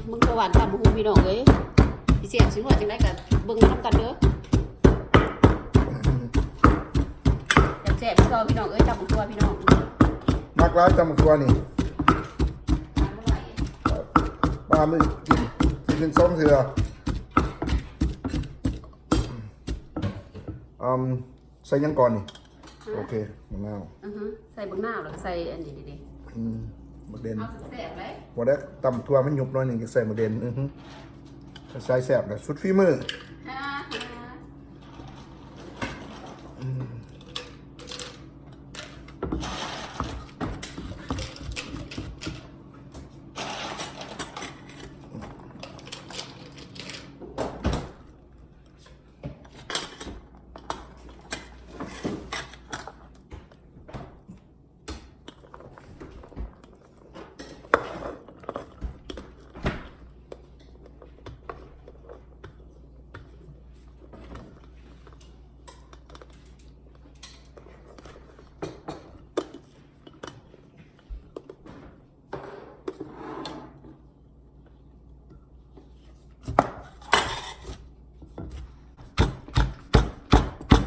มึงสวรรค์ตำหูพี่น้องเอ้ยพี่เสียบสิหัวจังได้กับเบิ่งน้ำกันเด้อแซ่บพี่น้องเอ้ยตำหูตัวพี่น้องมักร้านจำมักตัวนี่ปลาไม่กินเป็นส้มเถื่อใส่ยังก่อนนี่โอเคมะนาวใส่บักนาวแล้วก็ใส่อันนี้ดิมะเด่นเอาแซ่บเลยพอได้ตำตัวมันหยุบหน่อยหนึ่งก็ใส่มะเด่นใส่แซ่บเลยสุดฝีมือ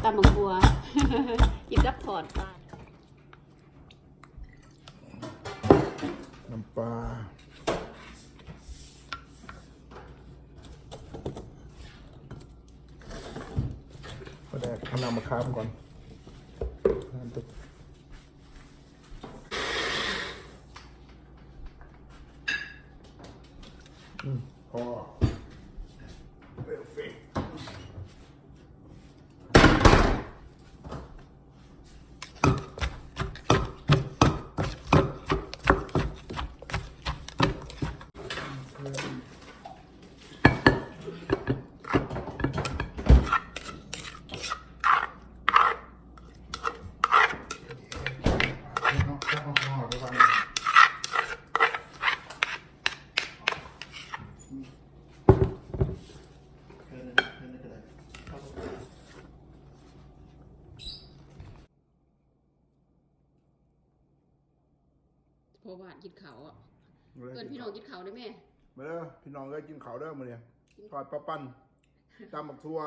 ตำบักบัวกินกับถอดปลาน้ำปลาก็ได้ขนำมะขามก่อนพอเร็วฟิพอหวานกินเขาอ่ะเกินพี่น้องกินเขาได้ไหมมาเด้อพี่น้องก็กินเขาเด้อมาเนี่ยทอดปลาปั้นตำบักทั่ว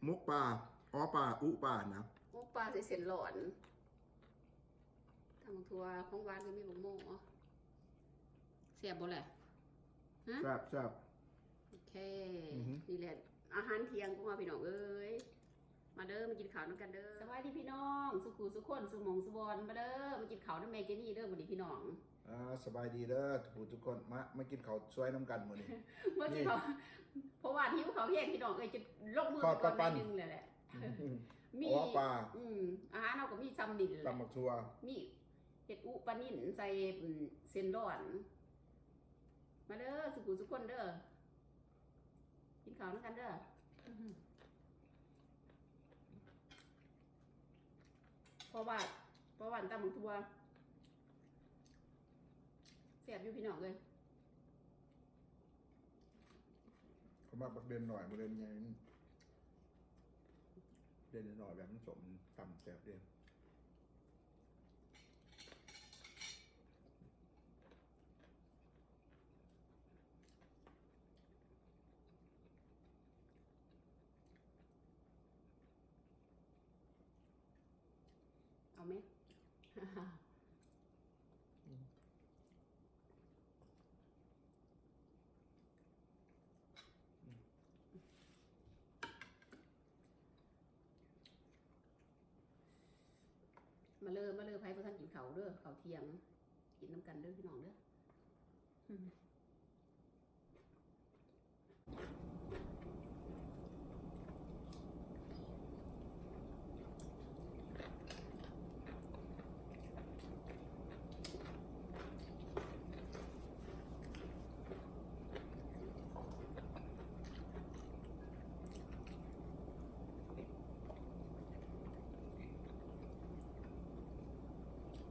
มุกปลาปลาอุปลานะมุกปลาใส่เส้นหลอนทำบักทั่วของหวานก็มีบักโม่เสียบบ่แหละแซ่บโอเคนี่แหละอาหารเที่ยงของเราพี่น้องเอ้ยมาเด้อมากินข้าวน้ำกันเด้อสวัสดีพี่น้องสุขุสุขคนสุหมองสุบอนมาเด้อมากินข้าวน้ำแม่เจนี่เด้อวันนี้พี่น้องสบายดีเด้อทุกคนมากินข้าวช่วยน้ำกันมื้อนี้เมื่อกี้เขาเพราะว่าหิวเขาแห้งพี่น้องเอ้ยจะลงมือก่อนนิดนึงเลยแหละมีปลาอาหารเราก็มีจำดินตำบักทั่วมีเห็ดอุปลานิ่นใส่เส้นร้อนมาเด้อสุขุสุขคนเด้อกินข้าวน้ำกันเด้อเพราะว่าตำบักทั่วเสียบอยู่พี่น้องเลยเขามาบักเด่นหน่อยบักเด่นไงเด่นหน่อยแบบมันสมตำแซ่บเด่นเอาไหมมาเลยไพ่พวกท่านกินเขาเด้อเขาเที่ยงกินน้ำกันเด้อพี่น้องเด้อ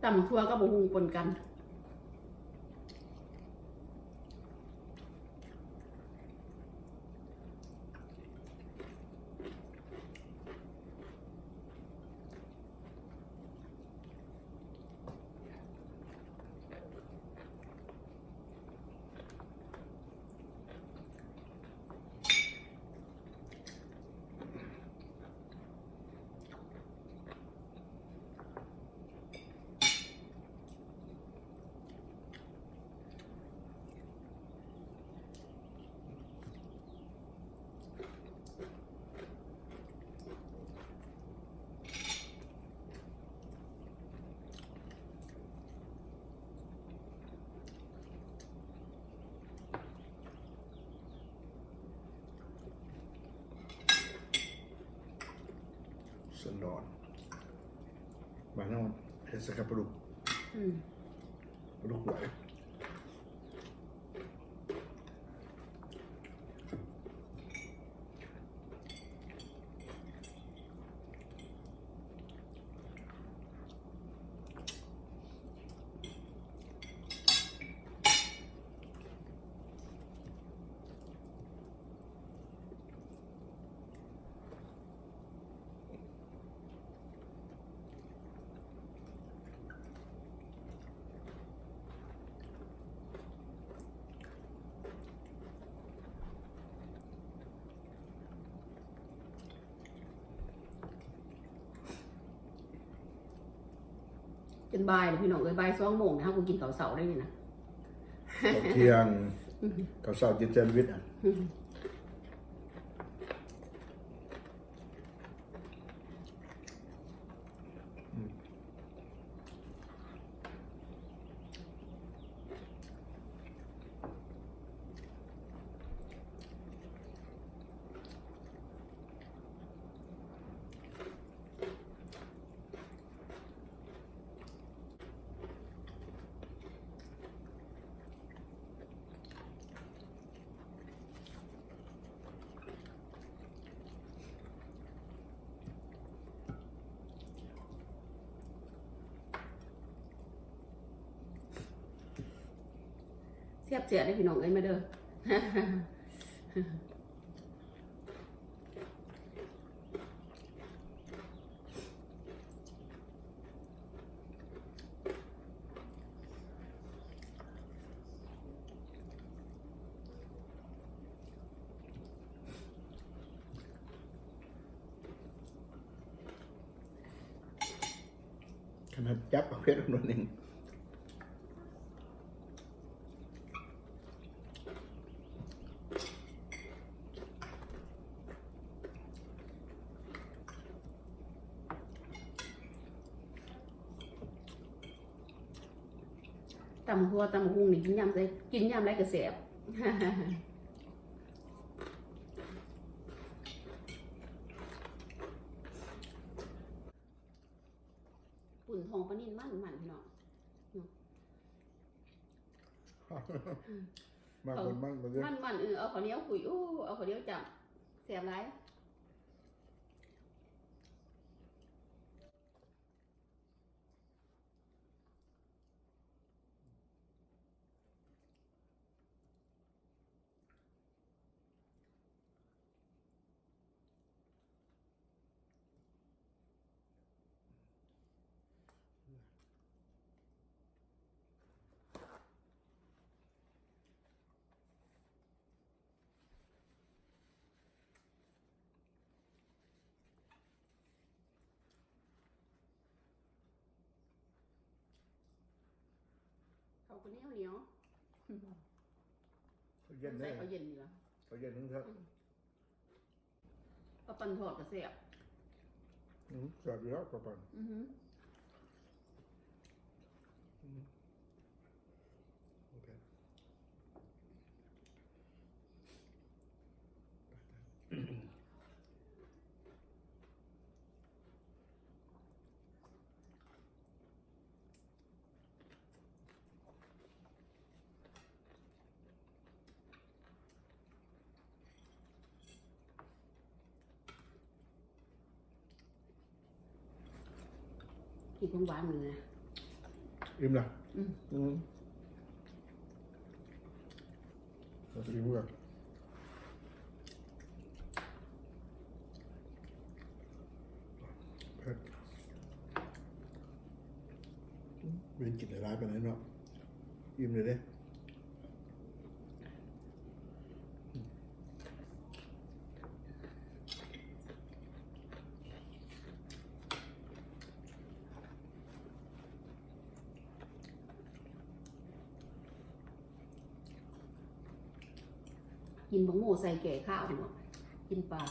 ตำทั่วก็บุหุงปนกัน ม บ้านนอกเห็ดสกัดปลาดุก อืม ปลาดุกไหวจนบ่ายเลยพี่น้องเอ้ยบ่าย2 โมงนะครับกูกินข้าวเสาได้นี่นะ ข้าวเที่ยงข้าวเช้ากินแซนด์วิชอ่ะเสียบเสียได้พี่น้องเอ้ยมาเด้อ ขนาดจับเอาเพชรนวลเองตำหัวตำหุงนี่กินยำได้กินยำไรก็แสบ ปุ่นทองปลานิ่นมันพี่น้อง มากคนมากมาเยอะ มันเอาข้าวเหนียวขุยเอาข้าวเหนียวจับแสบไรเขาก็เหนียว เขาเย็นเล ใส่ ย เขาเย็นอยู่แล้ว เขาเย็นทั้งทั้ง ปลาปันทอดก็แสบ แซ่บอยู่แล้วปลาปัน โอเคกินของหวานมือนะ อิ่มละ อืม เราจะอิ่มกันเผ็ดเว้นกินอะไรไปไหนเนาะอิ่มเลยเด้กินบังโม่ใส่แก่ข้าวเนาะกินปลา